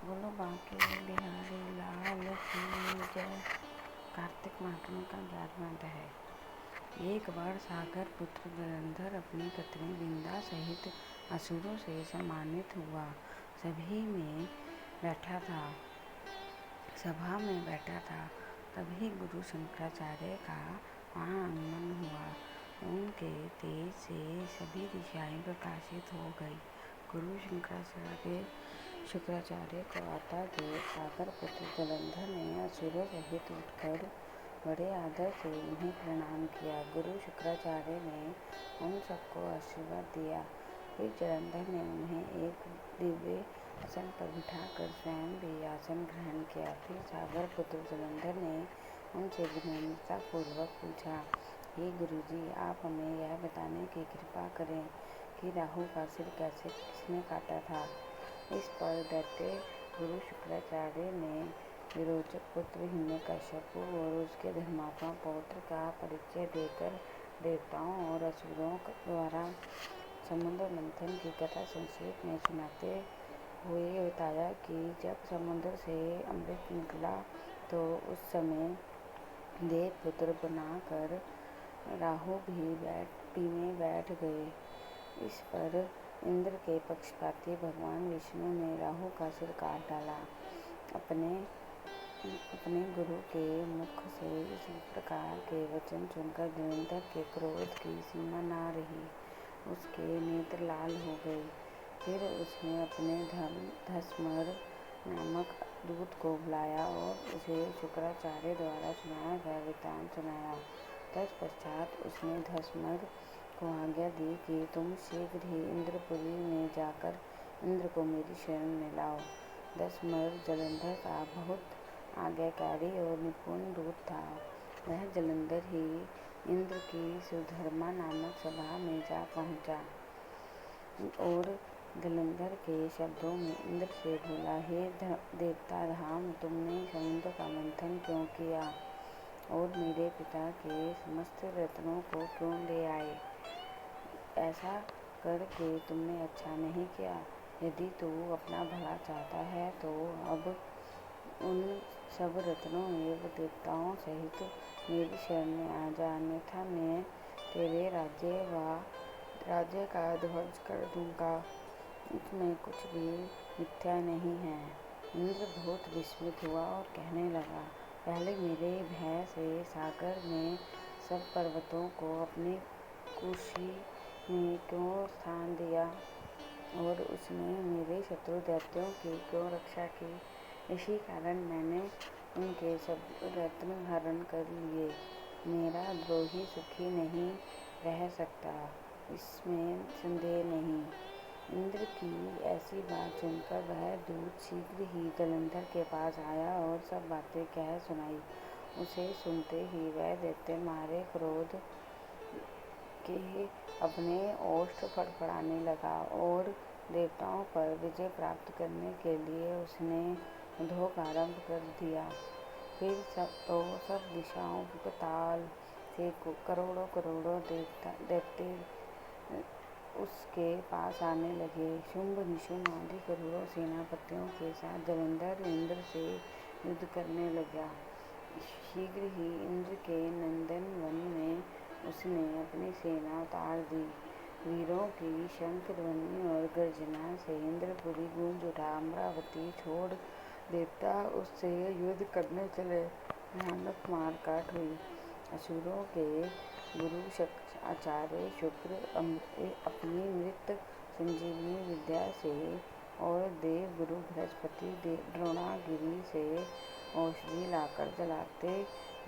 बोलो बांके बिहारी लाल की जय। कार्तिक माटन का 11वां अध्याय। एक बार सागर पुत्र जलंधर अपनी पत्नी विंदा सहित असुरों से सम्मानित हुआ सभा में बैठा था। तभी गुरु शंकराचार्य का वहाँ आगमन हुआ। उनके तेज से सभी दिशाएं प्रकाशित हो गई। गुरु शुक्राचार्य को आता देख सागर पुत्र जलंधर ने असुरों सहित उठकर बड़े आदर से उन्हें प्रणाम किया। गुरु शुक्राचार्य ने उन सबको आशीर्वाद दिया। फिर जलंधर ने उन्हें एक दिव्य आसन पर बिठाकर स्वयं भी आसन ग्रहण किया। फिर सागर पुत्र जलंधर ने उनसे विनम्रता पूर्वक पूछा, हे गुरुजी, आप हमें यह बताने की कृपा करें कि राहु का सिर किसने काटा था। इस पर दैत्य गुरु शुक्राचार्य ने विरोचक पुत्र हिरण्यकश्यप और उसके धर्मात्मा पौत्र का परिचय देकर देवताओं और असुरों द्वारा समुद्र मंथन की कथा संक्षेप में सुनाते हुए बताया कि जब समुद्र से अमृत निकला तो उस समय देवपुत्र बनाकर राहु भी पीने बैठ गए। इस पर इंद्र के पक्षपाती भगवान विष्णु ने राहु का सिर काट डाला। अपने गुरु के मुख से इसी प्रकार के वचन सुनकर जलंधर के क्रोध की सीमा न रही। उसके नेत्र लाल हो गए। फिर उसने अपने धर्मधस्मर नामक दूत को बुलाया और उसे शुक्राचार्य द्वारा सुनाया गया वृत्तांत सुनाया। तत्पश्चात उसने धस्मर को आज्ञा दी कि तुम शीघ्र ही इंद्रपुरी में जाकर इंद्र को मेरी शरण में लाओ। धस्मर जलंधर का बहुत आज्ञाकारी और निपुण दूत था। वह जलंधर ही इंद्र की सुधर्मा नामक सभा में जा पहुंचा और जलंधर के शब्दों में इंद्र से बोला, हे देवता धाम, तुमने समुद्र का मंथन क्यों किया और मेरे पिता के समस्त रत्नों को क्यों ले आए। ऐसा करके तुमने अच्छा नहीं किया। यदि तू अपना भला चाहता है तो अब उन सब रत्नों एवं देवताओं सहित मेरी शरण में आ जा, अन्यथा मैं तेरे राज्य का ध्वंस कर दूंगा। इसमें कुछ भी मिथ्या नहीं है। इंद्र बहुत विस्मित हुआ और कहने लगा, पहले मेरे भय से सागर ने सब पर्वतों को अपनी कुर्सी में क्यों स्थान दिया और उसने मेरे शत्रु दैत्यों की क्यों रक्षा की। इसी कारण मैंने उनके सब रत्न हरण कर लिए। मेरा द्रोही सुखी नहीं रह सकता, इसमें संदेह नहीं। इंद्र की ऐसी बात सुनकर वह दूत शीघ्र ही जलंधर के पास आया और सब बातें कह सुनाई। उसे सुनते ही वह दैत्य मारे क्रोध के अपने ओष्ठ फड़फड़ाने लगा और देवताओं पर विजय प्राप्त करने के लिए उसने उद्योग आरंभ कर दिया। फिर सब दिशाओं पाताल से करोड़ों दैत्य उसके पास आने लगे। शुंभ निशुंभ आदि करोड़ों सेनापतियों के साथ जलंधर इंद्र से युद्ध करने लगा। शीघ्र ही इंद्र के नंदन वन में उसने अपनी सेना उतार दी। वीरों की शंख ध्वनि और गर्जना से इंद्रपुरी गूंज उठा। अमरावती छोड़ देवता उससे युद्ध करने चले। भयानक मारकाट हुई। असुरों के गुरु आचार्य शुक्र अपनी मृत संजीवनी विद्या से और देव गुरु बृहस्पति द्रोणागिरी से औषधि लाकर जलाते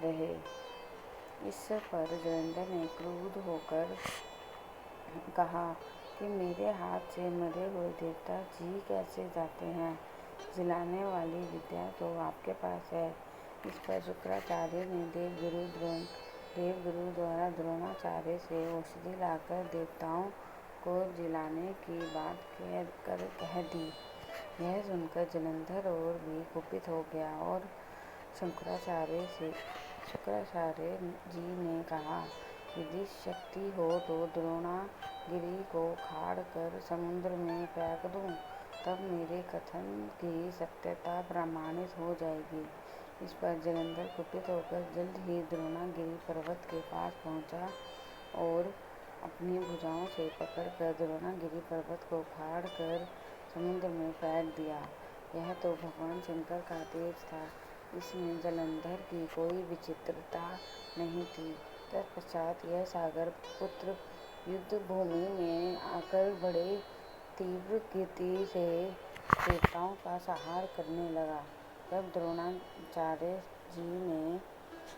रहे। इस पर जलंधर ने क्रुद्ध होकर कहा कि मेरे हाथ से मरे हुए देवता जी कैसे जाते हैं। जलाने वाली विद्या तो आपके पास है। इस पर शुक्राचार्य ने देवगुरु द्वारा द्रोणाचार्य से औषधि लाकर देवताओं को जिलाने की बात कह दी। यह सुनकर जलंधर और भी कुपित हो गया और शुक्राचार्य जी ने कहा, यदि शक्ति हो तो द्रोणागिरी को उखाड़ कर समुद्र में फेंक दूं। तब मेरे कथन की सत्यता प्रमाणित हो जाएगी। इस पर जलंधर कुपित होकर जल्द ही द्रोणागिरि पर्वत के पास पहुंचा और अपनी भुजाओं से पकड़कर द्रोणागिरि पर्वत को उखाड़ कर समुद्र में फेंक दिया। यह तो भगवान शंकर का तेज था, इसमें जलंधर की कोई विचित्रता नहीं थी। तत्पश्चात यह सागर पुत्र युद्ध भूमि में आकर बड़े तीव्र गति से देवताओं का संहार करने लगा। जब द्रोणाचार्य जी ने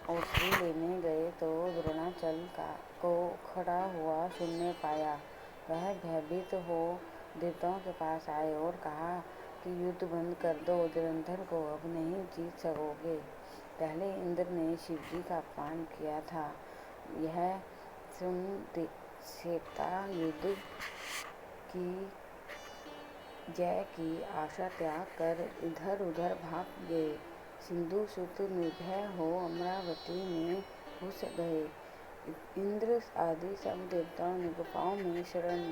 औषधि लेने गए तो द्रोणाचल को खड़ा हुआ शून्य पाया। वह भयभीत हो देवताओं के पास आए और कहा कि युद्ध बंद कर दो, जलंधर को अब नहीं जीत सकोगे। पहले इंद्र ने शिवजी का अपमान किया था। यह सुन देवता युद्ध की जय की आशा त्याग कर इधर उधर भाग गए। सिंधु सुत निर्भय हो अमरावती में घुस गए। इंद्र आदि सब देवताओं ने गुफाओं में शरण